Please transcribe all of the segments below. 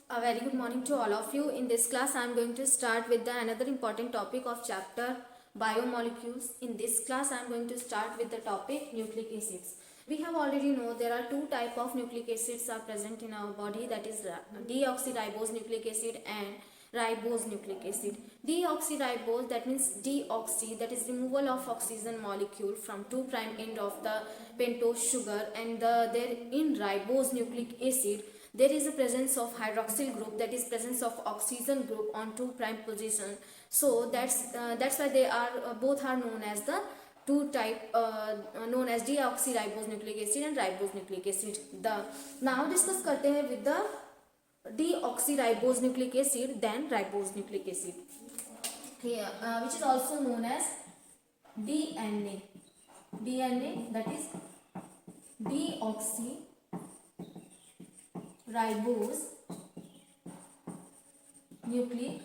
A very good morning to all of you. In this class, I am going to start with another important topic of chapter biomolecules. In this class, I am going to start with the topic nucleic acids. We have already know there are two type of nucleic acids are present in our body, that is deoxyribose nucleic acid and ribose nucleic acid. Deoxyribose, that means deoxy, that is removal of oxygen molecule from 2' end of the pentose sugar, and there in ribose nucleic acid there is a presence of hydroxyl group, that is presence of oxygen group on 2' position. So that's why they are both are known as the two type known as deoxyribose nucleic acid and ribose nucleic acid. The now discuss करते हैं with the deoxyribose nucleic acid then ribose nucleic acid here, which is also known as DNA. DNA, that is deoxyribose nucleic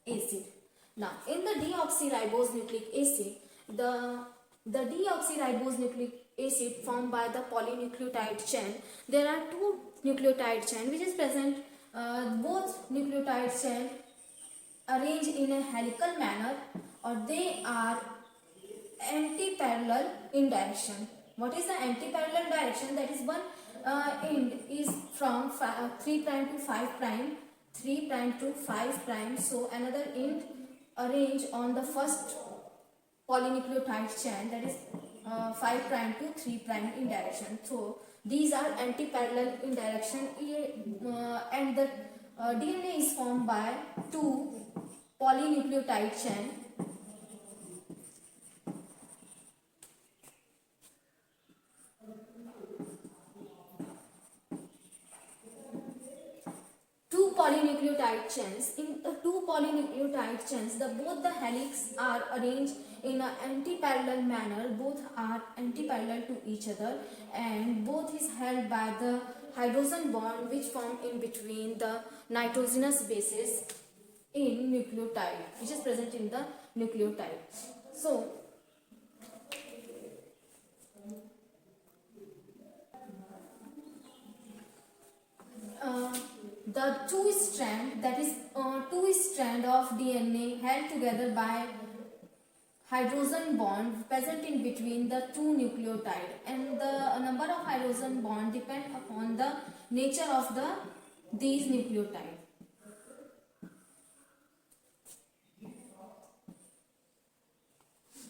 acid. Now in the deoxyribose nucleic acid, the deoxyribose nucleic acid formed by the polynucleotide chain. There are two nucleotide chain which is present, both nucleotide chain arranged in a helical manner, or they are anti-parallel in direction. What is the anti-parallel direction? That is one end is from 3' to 5', 3' to 5'. So another end arranged on the first polynucleotide chain, that is 5' to 3' in direction. So these are anti-parallel in direction, and the DNA is formed by two polynucleotide chain. Two polynucleotide chains. In two polynucleotide chains, both the helix are arranged in an anti-parallel manner. Both are anti-parallel to each other, and both is held by the hydrogen bond which form in between the nitrogenous bases in nucleotide, which is present in the nucleotide. So the two strand, that is two strand of DNA held together by hydrogen bond present in between the two nucleotide, and the number of hydrogen bond depend upon the nature of these nucleotide.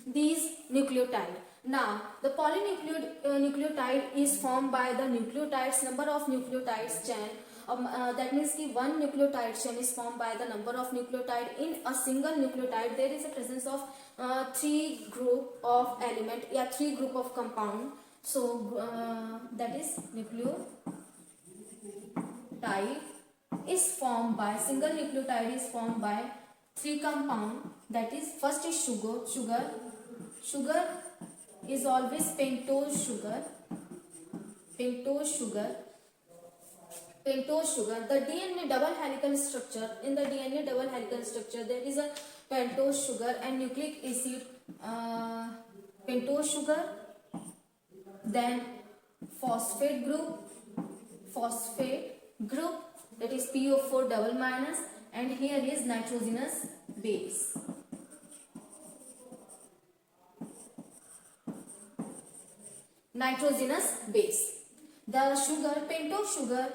These nucleotide. Now the polynucleotide is formed by the nucleotides, number of nucleotides chain. That means कि one nucleotide chain is formed by the number of nucleotide. In a single nucleotide there is a presence of three group of element, three group of compound. So that is nucleotide is formed by single nucleotide is formed by three compound. That is, first is sugar is always pentose sugar. The DNA double helical structure. In the DNA double helical structure, there is a pentose sugar and nucleic acid, pentose sugar, then phosphate group, that is PO4 double minus, and here is nitrogenous base. The sugar, pentose sugar,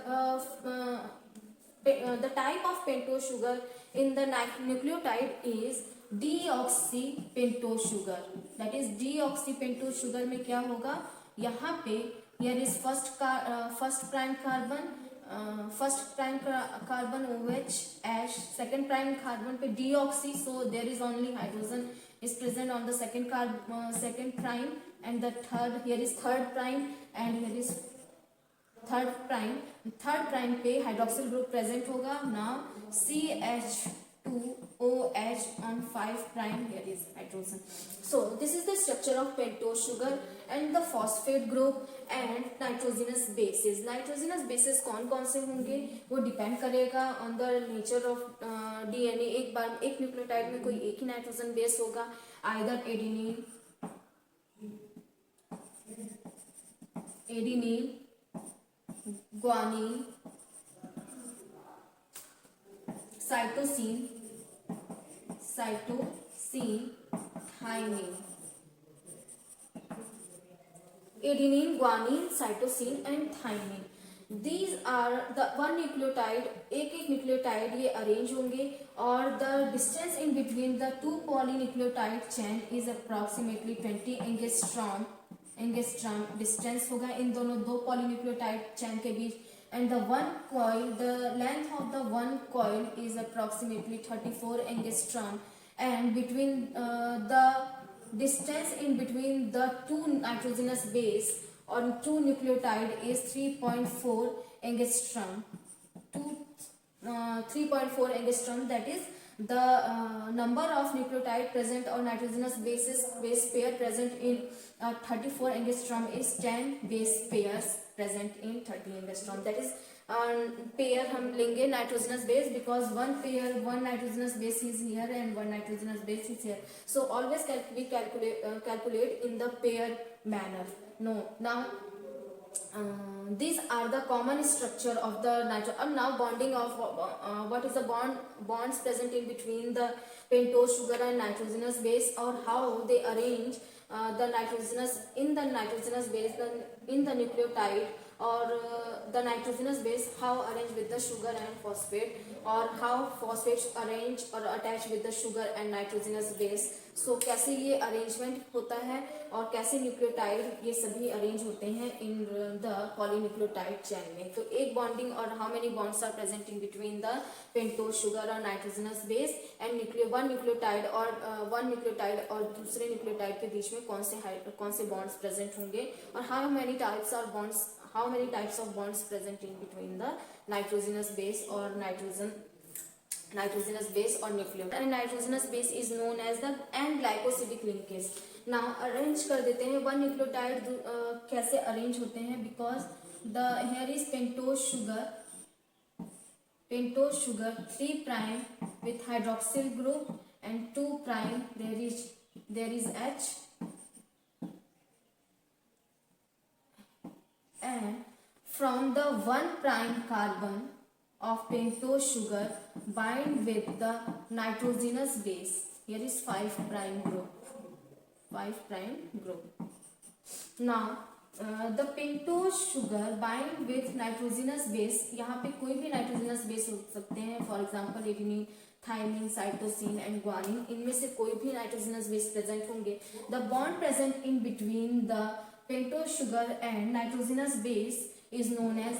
the type of pentose sugar in the nucleotide is deoxypentose sugar. That is, deoxypentose sugar में क्या होगा, यहाँ पे here is first prime carbon OH H, second prime carbon पे deoxy, so there is only hydrogen is present on the second prime, and the third, here is third prime, and here is third prime पे hydroxyl group present होगा. Now CH2OH on 5', here is hydrogen. So this is the structure of pentose sugar and the phosphate group and nitrogenous bases. Nitrogenous bases कौन कौन से होंगे वो depend करेगा on the nature of DNA. एक बार एक nucleotide में कोई एक ही नाइट्रोजन बेस होगा, either adenine, guanine, cytosine, thymine, adenine, guanine, cytosine and thymine. These are the one nucleotide, एक nucleotide ये arrange होंगे और the distance in between the two polynucleotide chain is approximately 20 angstrom distance होगा इन दोनों दो polynucleotide chain के बीच, and the one coil, the length of the one coil is approximately 34 angstrom, and between the distance in between the two nitrogenous base or two nucleotide is 3.4 angstrom. 3.4 angstrom, that is the number of nucleotide present or nitrogenous base pair present in 34 angstrom is 10 base pairs present in 30 angstrom. That is pair हम लेंगे nitrogenous base because one nitrogenous base is here and one nitrogenous base is here. So always we calculate in the pair manner. Now these are the common structure of the now bonding of what is the bonds present in between the pentose sugar and nitrogenous base, or how they arrange the nitrogenous base in the nucleotide, or the nitrogenous base how arrange with the sugar and phosphate, or how phosphates arrange or attach with the sugar and nitrogenous base. So कैसे ये arrangement होता है और कैसे nucleotide ये सभी arrange होते हैं इन द पॉलीन्यूक्लियोटाइड चेन में. तो एक बॉन्डिंग और how many bonds are present in between the pentose sugar और nitrogenous base and one nucleotide और दूसरे न्यूक्लियोटाइड के बीच में कौन से बॉन्ड्स प्रेजेंट होंगे, और how many types of bonds present in between the nitrogenous base और nitrogenous base or nucleotide. And nitrogenous base is known as the N-glycosidic linkage. Now arrange कर देते हैं one nucleotide कैसे arrange होते हैं, because the here is pentose sugar 3 prime with hydroxyl group and 2 prime there is H, and from the 1 prime carbon of pentose sugar bind with the nitrogenous base. Here is 5 prime group. Now the pentose sugar bind with nitrogenous base. यहाँ पे कोई भी nitrogenous base हो सकते हैं, for example adenine, thymine, cytosine and guanine. इनमें से कोई भी nitrogenous base present होंगे. The bond present in between the pentose sugar and nitrogenous base is known as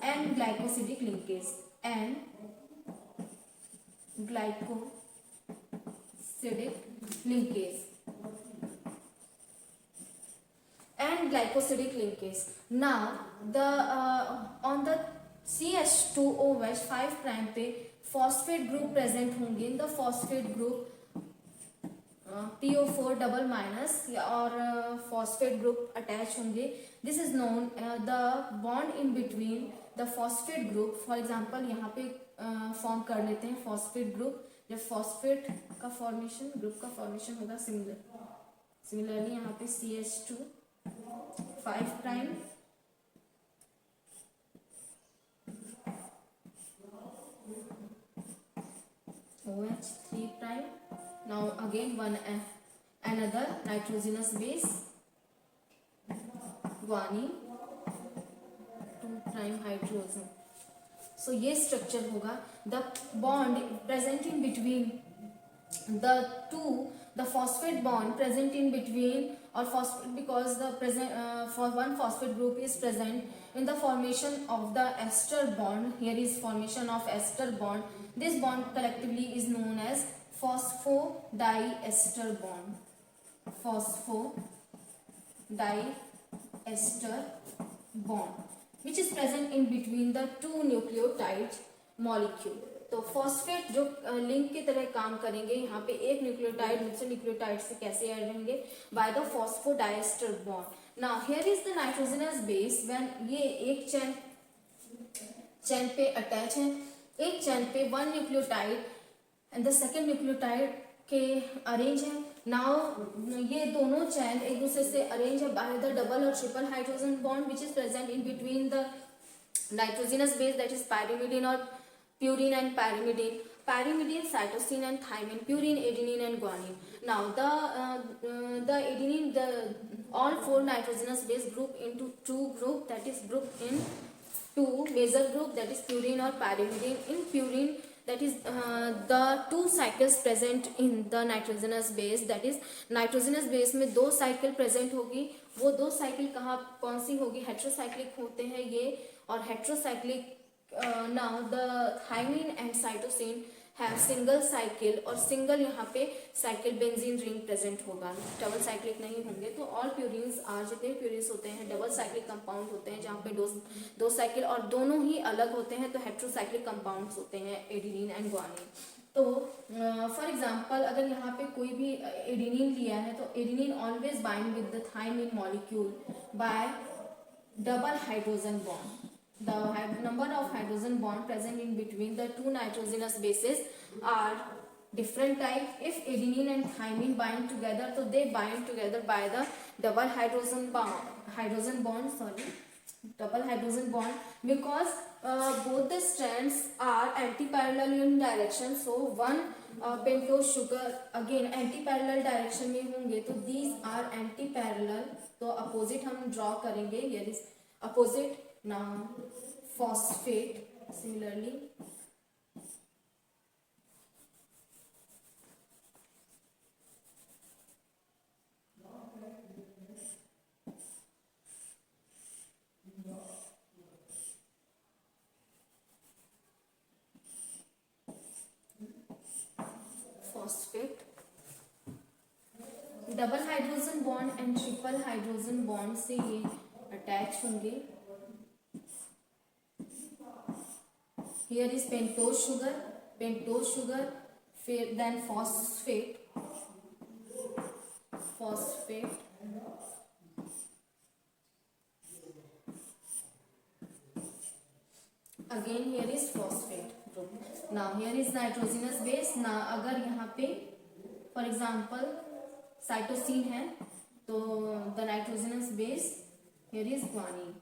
N-glycosidic linkage. N-glycosidic linkage. Now the on the CH2OH 5 prime पे phosphate group present होंगे. In the phosphate group PO4 double minus और phosphate group attach होंगे. This is known the bond in between the phosphate group. For example यहाँ पे form कर लेते हैं phosphate group. जब phosphate का फॉर्मेशन ग्रुप का फॉर्मेशन होगा सिमिलरली यहाँ पे CH2 5 prime OH 3 prime. Now again another nitrogenous base guanine 2 prime hydrogen. So ये स्ट्रक्चर होगा. The bond present in between the phosphate bond present in between or phosphate, because the for one phosphate group is present in the formation of the ester bond. Here is formation of ester bond. This bond collectively is known as phosphodiester bond. Phosphodiester bond, which is present in between the two nucleotide molecule. तो phosphate जो link की तरह काम करेंगे, यहाँ पे एक nucleotide दूसरे न्यूक्लियोटाइड से कैसे ऐड रहेंगे, by the phosphodiester bond. Now here is the nitrogenous base. When ये एक चेन पे अटैच है, एक चेन पे one nucleotide and the second nucleotide के अरेंज है. नाउ ये दोनों चेन एक दूसरे से अरेंज है बाय द डबल और triple hydrogen bond which is present in between the nitrogenous base, that is pyrimidine और purine and pyrimidine, pyrimidine, cytosine and thymine, purine, adenine and guanine. Now the adenine, the all four nitrogenous base group into two group, that is grouped in two major group, that is purine or pyrimidine. In purine, that is the two cycles present in the nitrogenous base, that is nitrogenous base में दो cycle present होगी. वो दो cycle कहाँ कौन सी होगी? Heterocyclic होते हैं ये, और heterocyclic. Now the thymine and cytosine have single cycle, और सिंगल यहाँ पे साइकिल बेंजीन रिंग प्रेजेंट होगा, डबल साइक्लिक नहीं होंगे. तो ऑल प्यूरिन्स आर, जितने प्यूरिन्स होते हैं डबल साइक्लिक कंपाउंड होते हैं, जहाँ पे दो साइकिल और दोनों ही अलग होते हैं, तो हेट्रोसाइक्लिक कंपाउंड्स होते हैं एडिनिन एंड ग्वानिन. तो फॉर एग्जांपल अगर यहाँ पे कोई भी एडिनिन लिया है, तो adenine always bind with the thymine molecule by double hydrogen bond. The number of hydrogen bond present in between the two nitrogenous bases are different type. If adenine and thymine bind together, so they bind together by the double hydrogen bond, double hydrogen bond, because both the strands are anti-parallel in direction. So one pentose sugar again anti-parallel direction में होंगे, तो these are anti-parallel. तो opposite हम draw करेंगे, here is opposite. Now phosphate similarly phosphate, double hydrogen bond and triple hydrogen bond से ये attach होंगे. Here is pentose sugar, then phosphate, again here is phosphate group. Now here is nitrogenous base. Now अगर यहाँ पे for example cytosine है, तो the nitrogenous base here is guanine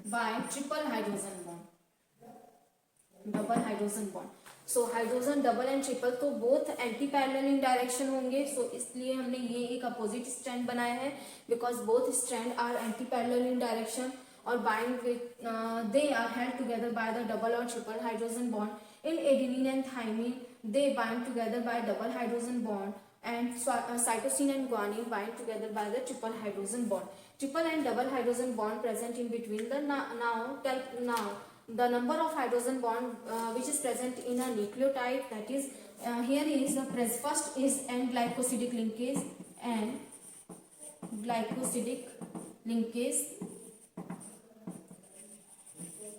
by triple hydrogen bond, double hydrogen bond. So hydrogen double and triple तो both anti parallel in direction होंगे. So इसलिए हमने ये एक अपोजिट स्ट्रैंड बनाया है, because both strand are anti parallel in direction, और bind with they are held together by the double और triple hydrogen bond. In adenine and thymine they bind together by double hydrogen bond, and cytosine and guanine bind together by the triple hydrogen bond. Triple and double hydrogen bond present in between the now the number of hydrogen bond which is present in a nucleotide, that is here is the first is N-glycosidic linkase,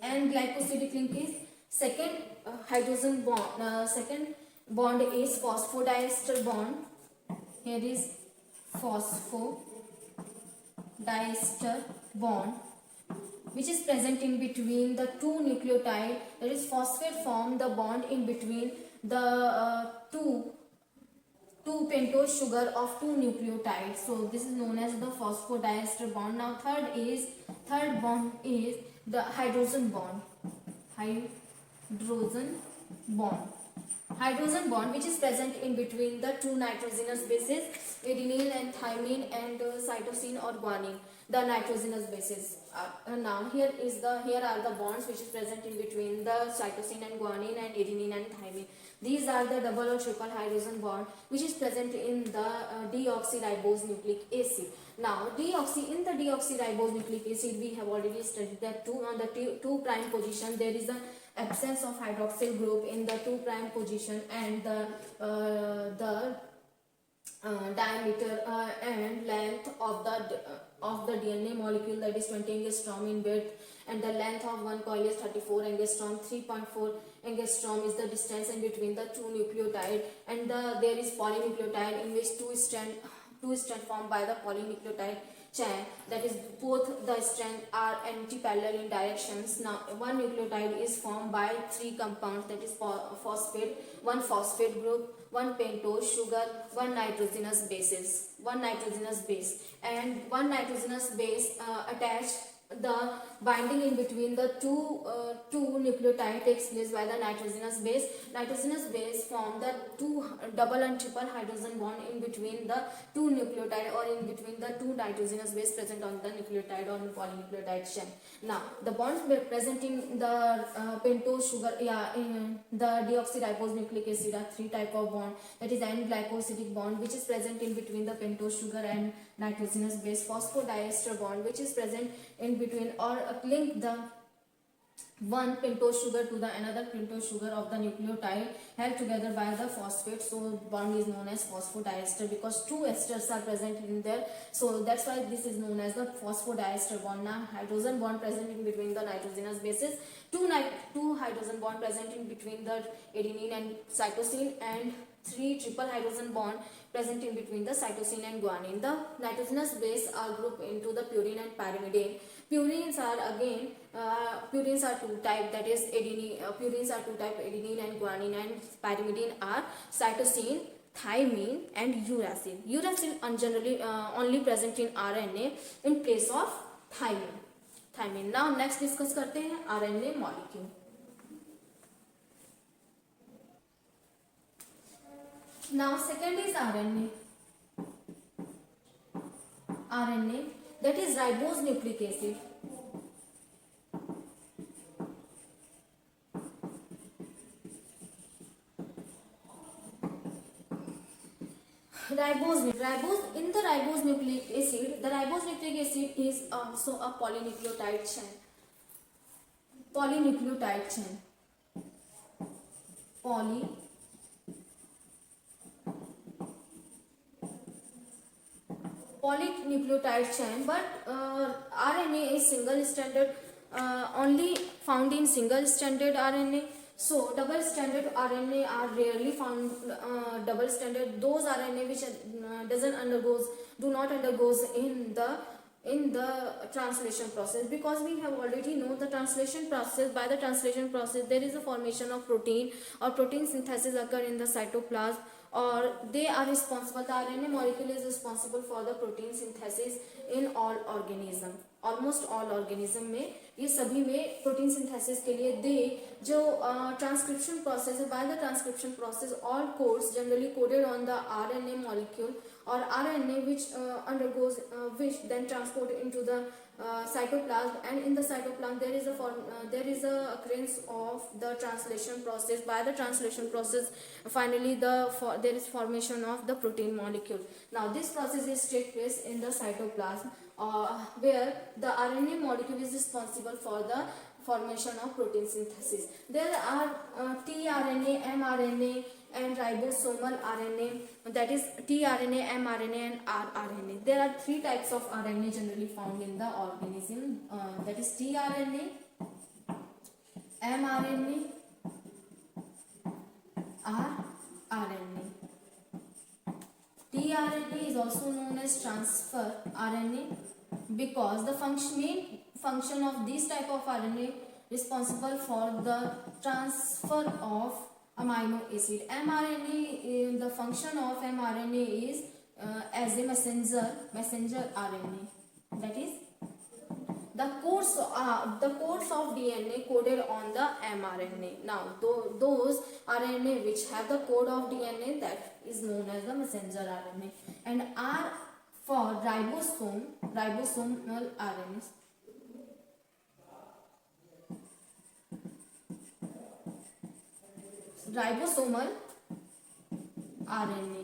N-glycosidic linkase. Second hydrogen bond, second bond is phosphodiester bond. Here is phosphodiester bond which is present in between the two nucleotide, that is phosphate form the bond in between the two pentose sugar of two nucleotides. So this is known as the phosphodiester bond. Now third bond is the hydrogen bond, which is present in between the two nitrogenous bases, adenine and thymine and cytosine or guanine, the nitrogenous bases. Now here are the bonds which is present in between the cytosine and guanine and adenine and thymine. These are the double or triple hydrogen bond which is present in the deoxyribose nucleic acid. Now in the deoxyribose nucleic acid we have already studied that on the 2' position there is the absence of hydroxyl group in the 2' position, and the diameter and length of the DNA molecule, that is 20 angstrom in width, and the length of one coil is 34 angstrom. 3.4 angstrom is the distance in between the two nucleotide, and there is polynucleotide in which two strand formed by the polynucleotide chain, that is both the strands are anti-parallel in directions. Now one nucleotide is formed by three compounds, that is phosphate, one phosphate group, one pentose sugar, one nitrogenous base, and one nitrogenous base attached the binding in between the two nucleotide takes place by the nitrogenous base. Nitrogenous base form the two double and triple hydrogen bond in between the two nucleotide or in between the two nitrogenous base present on the nucleotide or polynucleotide chain. Now the bonds present in the pentose sugar, in the deoxyribose nucleic acid are three type of bond, that is N-glycosidic bond which is present in between the pentose sugar and nitrogenous base, phosphodiester bond which is present in between or link the one pentose sugar to the another pentose sugar of the nucleotide held together by the phosphate, so bond is known as phosphodiester because two esters are present in there, so that's why this is known as the phosphodiester bond. Now hydrogen bond present in between the nitrogenous bases, two hydrogen bond present in between the adenine and cytosine, and three triple hydrogen bond present in between the cytosine and guanine. The nitrogenous base are grouped into the purine and pyrimidine. Purines are again purines are two type, that is adenine. Purines are two type, adenine and guanine, and pyrimidine are cytosine, thymine and uracil. Uracil generally only present in RNA in place of thymine. Now next discuss करते हैं RNA molecule. Now second is RNA. RNA, that is ribose nucleic acid. Ribose in the ribose nucleic acid, the ribose nucleic acid is also a polynucleotide chain. Polynucleotide chain. Polynucleotide chain, but RNA is single stranded, only found in single stranded RNA. So double stranded RNA are rarely found. Double stranded, those RNA which do not undergoes in the translation process, because we have already know the translation process. By the translation process there is a formation of protein or protein synthesis occur in the cytoplasm, or they are responsible, the RNA molecule is responsible for the protein synthesis in all organism. Almost all organism में, ये सभी में protein synthesis के लिए दे जो transcription process है, by the transcription process all codes generally coded on the RNA molecule or RNA which undergoes which then transport into the cytoplasm, and in the cytoplasm there is a occurrence of the translation process. By the translation process finally there is formation of the protein molecule. Now this process is take place in the cytoplasm where the RNA molecule is responsible for the formation of protein synthesis. There are tRNA, mRNA and ribosomal RNA, that is tRNA, mRNA and rRNA. There are three types of RNA generally found in the organism, that is tRNA, mRNA, rRNA. tRNA is also known as transfer RNA because the main function of this type of RNA responsible for the transfer of amino acid. mRNA, the function of mRNA is as a messenger RNA, that is the codes of DNA coded on the mRNA. Now those RNA which have the code of DNA, that is known as the messenger RNA, and R for ribosomal RNA. Ribosomal RNA.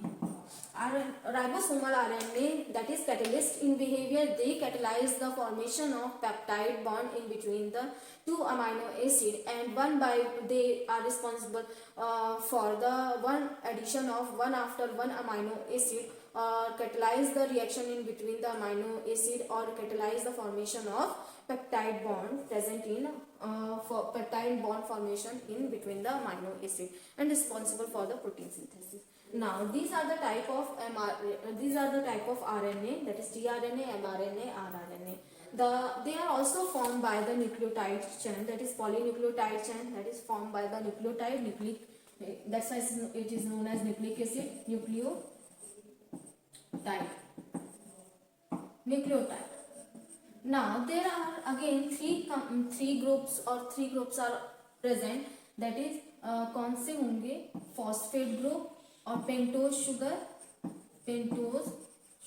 Ribosomal RNA, that is catalyst in behavior, they catalyze the formation of peptide bond in between the two amino acid, and they are responsible for the one addition of one after one amino acid, or catalyze the reaction in between the amino acid, or catalyze the formation of peptide bond present in for peptide bond formation in between the amino acid and responsible for the protein synthesis. Now these are the type of RNA, that is tRNA, mRNA, rRNA. They are also formed by the nucleotide chain, that is polynucleotide chain, that is formed by the nucleotide. That's why it is known as nucleic acid nucleotide. Now there are again three groups or three groups are present, that is कौन से होंगे, phosphate group और pentose sugar, pentose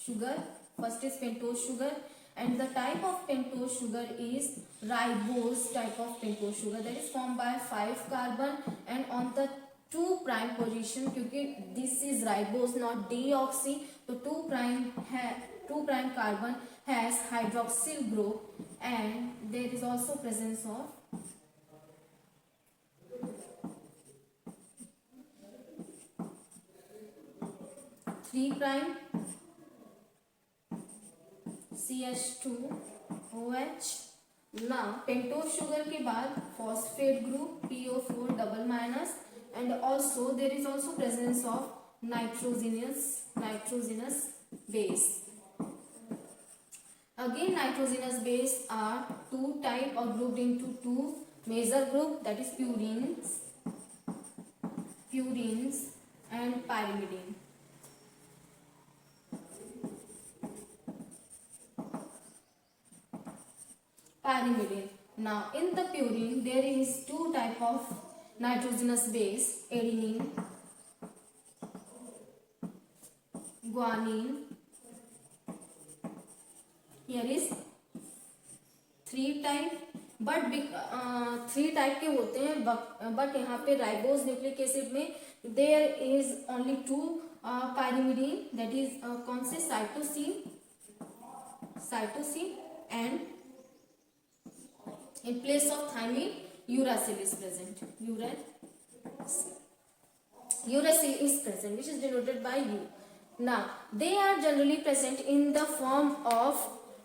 sugar, first is pentose sugar, and the type of pentose sugar is ribose type of pentose sugar, that is formed by 5 carbon and on the 2 prime position, क्योंकि this is ribose not deoxy, तो 2 prime है, 2 prime carbon has hydroxyl group, and there is also presence of 3 prime CH2OH. Now pentose sugar के बाद phosphate group PO4 double minus, and also there is also presence of nitrogenous base. Again nitrogenous base are two type or grouped into two major group, that is purines and pyrimidine. Pyrimidine. Now in the purine there is two type of nitrogenous base, adenine, guanine. Here is 3 type, but 3 type के होते हैं, but यहाँ पे ribose nucleic acid में there is only 2 pyrimidine, that is कौन से, cytosine, and in place of thymine uracil is present. Uracil is present, which is denoted by U. Now they are generally present in the form of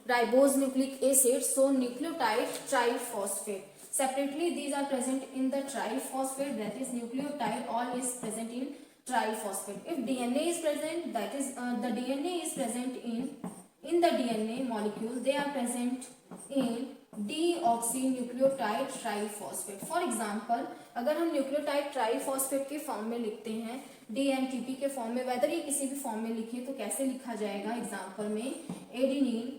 ribose nucleic acid, so nucleotide triphosphate. Separately these are present in the triphosphate, that is nucleotide all is present in triphosphate. If DNA is present, that is the DNA is present in the DNA molecule, they are present in deoxynucleotide triphosphate. For example, अगर हम nucleotide triphosphate के form में लिखते हैं, DNTP के form में, weather ये किसी भी फॉर्म में लिखिए तो कैसे लिखा जाएगा, एग्जाम्पल में adenine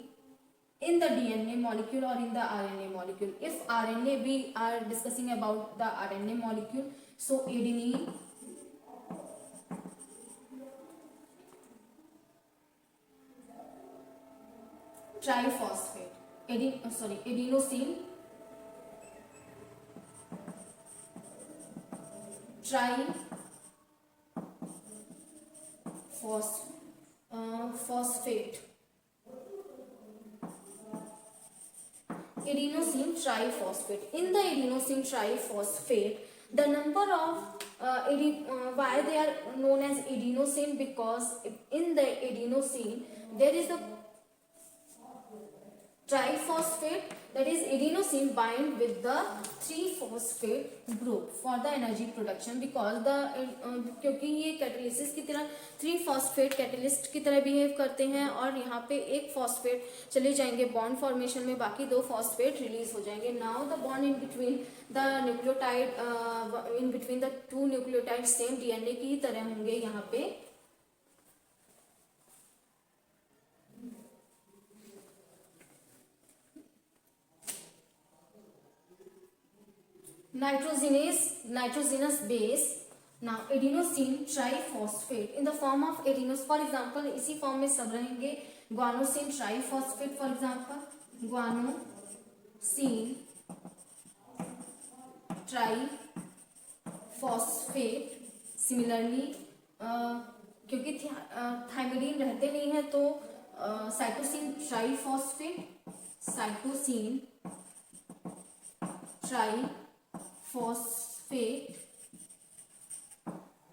in the DNA molecule or in the RNA molecule. If RNA, we are discussing about the RNA molecule, so adenine triphosphate, adenosine triphosphate, adenosine triphosphate. In the adenosine triphosphate, the number of why they are known as adenosine, because in the adenosine there is the triphosphate, that is adenosine bind with the 3-phosphate group for the energy production, because the क्योंकि ये catalysis की तरह 3-phosphate catalyst की तरह behave करते हैं, और यहाँ पे एक फॉस्फेट चले जाएंगे बॉन्ड फॉर्मेशन में, बाकी 2 फॉस्फेट रिलीज हो जाएंगे. Now the bond in between the nucleotide, in between the 2 nucleotide same DNA की ही तरह होंगे. यहाँ पे nitrogenous base. Now adenosine triphosphate in the form of adenos, for example इसी फॉर्म में सब रहेंगे. guanosine triphosphate, for example guanosine triphosphate. Similarly क्योंकि थाइमिडीन रहते नहीं है तो cytosine triphosphate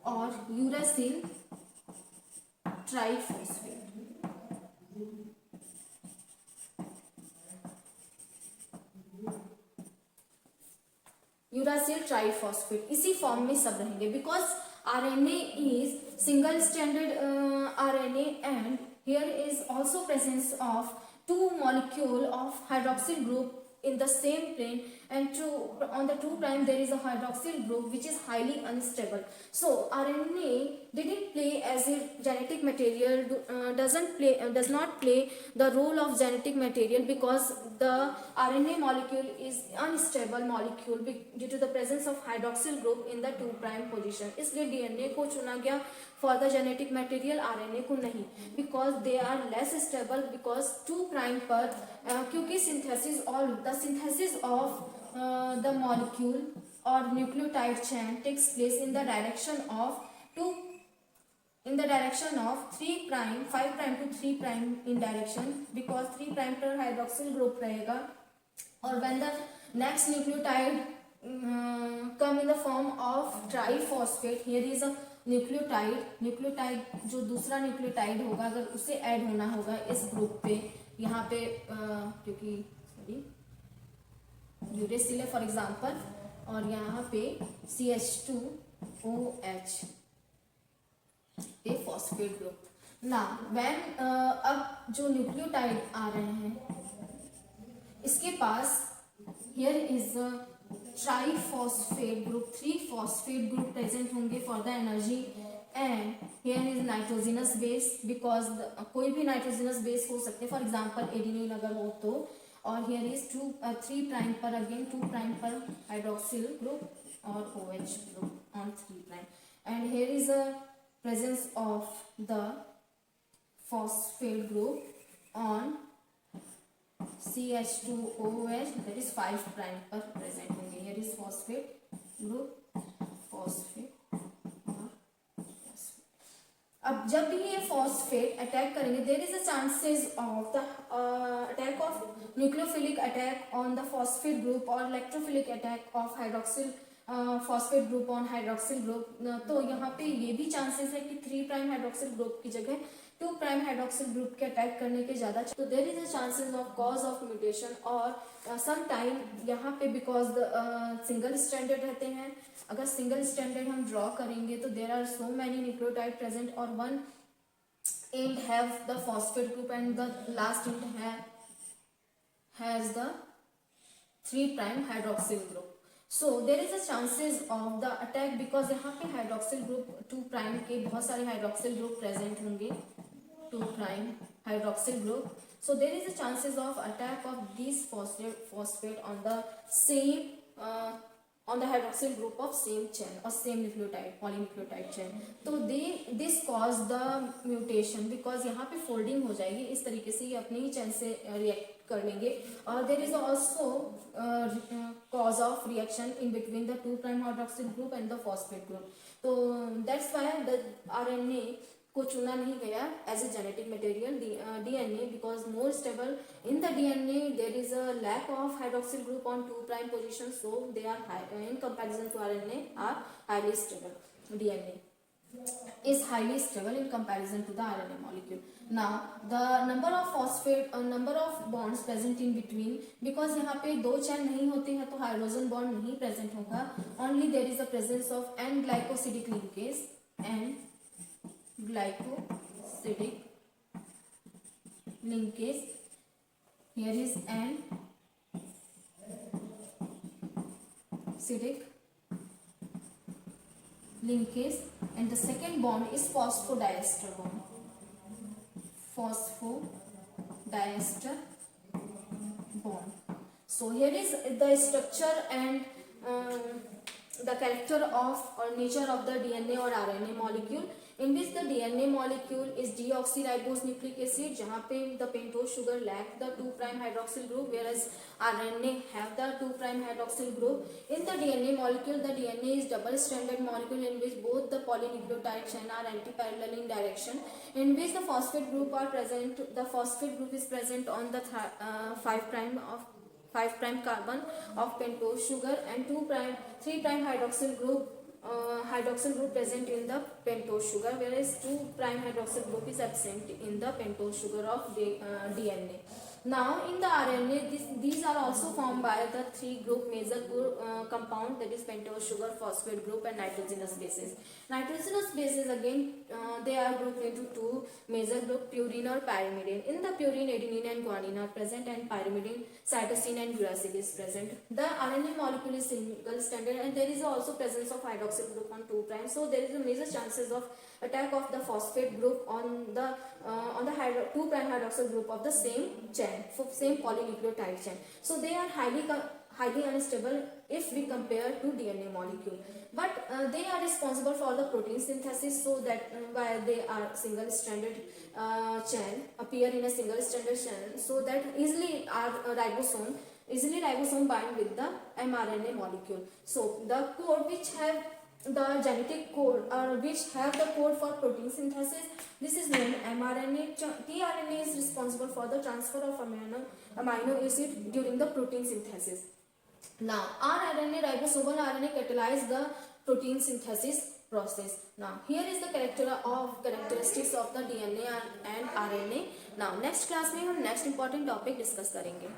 और यूरासिल ट्राइफॉस्फेट. यूरासिल ट्राइफॉस्फेट इसी फॉर्म में सब रहेंगे, because RNA is single stranded RNA, and here is also presence of 2 molecule of hydroxyl group in the same plane, and on the 2 prime there is a hydroxyl group which is highly unstable. So RNA didn't play as a genetic material, does not play the role of genetic material because the RNA molecule is unstable molecule due to the presence of hydroxyl group in the 2 prime position. इसलिए DNA को चुना गया for the genetic material, RNA को नहीं, because they are less stable, because 2 prime पर क्योंकि the synthesis of the molecule or nucleotide chain takes place in the direction of 3 prime, 5 prime to 3 prime in direction, because 3 prime पर hydroxyl group रहेगा, और when the next nucleotide come in the form of triphosphate, here is a nucleotide जो दूसरा nucleotide होगा अगर उसे add होना होगा इस ग्रुप पे, यहाँ पे क्योंकि यूरेसिल है फॉर एग्जांपल, और यहाँ पे CH2OH ए फॉस्फेट ग्रुप ना व्हेन अब जो न्यूक्लियोटाइड आ रहे हैं इसके पास here is triphosphate group, 3 phosphate group present होंगे for the energy, and here is nitrogenous base, because कोई भी नाइट्रोजिनस बेस हो सकते हैं, फॉर एग्जांपल एडिनिन अगर हो तो, और हियर इज 3 प्राइम पर अगेन 2 प्राइम पर हाइड्रोक्सिल ग्रुप और OH group on 3 prime, and here is a presence of the phosphate group on CH2OH, that is 5 prime पर present होंगे. Here is phosphate group, phosphate और phosphate. अब जब भी ये phosphate अटैक करेंगे, there is a chances of the attack of nucleophilic attack on the phosphate group or electrophilic attack of hydroxyl phosphate group on hydroxyl group. तो यहाँ पे ये भी चांसेस है कि 3 प्राइम हाइड्रोक्सिल ग्रुप की जगह 2 प्राइम हाइड्रोक्सिल ग्रुप के अटैक करने के ज्यादा, तो there is a chances of cause of mutation, और सम टाइम यहाँ पे बिकॉज सिंगल स्टैंडर्ड रहते हैं, अगर सिंगल स्टैंडर्ड हम ड्रॉ करेंगे तो there are so many nucleotide present और one end have the phosphate group and the last end has the 3 prime hydroxyl group. So there is a chances of the attack because यहाँ पे hydroxyl group 2 prime के बहुत सारे hydroxyl group present होंगे, 2 prime hydroxyl group. So there is a chances of attack of these phosphate on the same on the hydroxyl group of same chain or same nucleotide, polynucleotide chain. तो this cause the mutation because यहाँ पे folding हो जाएगी, इस तरीके से ये अपनी ही chain से react कर लेंगे, और there is also cause of reaction in between the 2 prime hydroxyl group and the phosphate group. तो that's why the RNA को चुना नहीं गया as a genetic material, DNA, because more stable in the DNA there is a lack of hydroxyl group on 2 prime position, so they are high, in comparison to RNA are highly stable. DNA is highly stable in comparison to the RNA molecule. Now the number of phosphate number of bonds present in between, because यहाँ पे 2 चैन नहीं होते हैं तो hydrogen bond नहीं present होगा, only there is a presence of N-glycosidic linkase, N-glycosidic linkase. Here is N-glycosidic linkase, and the second bond is phosphodiester bond. Phosphodiester bond. So here is the structure and the character of or nature of the DNA or RNA molecule, in which the DNA molecule is deoxyribose nucleic acid, जहाँ पे the pentose sugar lack the 2 prime hydroxyl group, whereas RNA have the 2 prime hydroxyl group. In the DNA molecule, the DNA is double stranded molecule in which both the polynucleotide chain are antiparallel in direction, in which the phosphate group are present. The phosphate group is present on the 5 prime carbon of pentose sugar, and 3 prime hydroxyl group present in the pentose sugar, whereas 2 prime hydroxyl group is absent in the pentose sugar of DNA. Now in the RNA, these are also formed by the three group major compound, that is pentose sugar, phosphate group and nitrogenous bases. Nitrogenous bases again they are grouped into two major group, purine or pyrimidine. In the purine, adenine and guanine are present, and pyrimidine, cytosine and uracil is present. The RNA molecule is single stranded, and there is also presence of hydroxyl group on 2 prime. So there is a major chances of attack of the phosphate group on the 2 prime hydroxyl group of the same chain, same polynucleotide chain. So they are highly unstable if we compare to DNA molecule, but they are responsible for the protein synthesis, so that while they are single stranded chain, appear in a single stranded chain, so that easily ribosome bind with the mRNA molecule. So the code which have the genetic code or which have the code for protein synthesis, this is named mRNA. tRNA is responsible for the transfer of amino acid during the protein synthesis. Now rRNA, ribosomal RNA, catalyze the protein synthesis process. Now here is the characteristics of the DNA and RNA. Now next class में हम next important topic discuss करेंगे.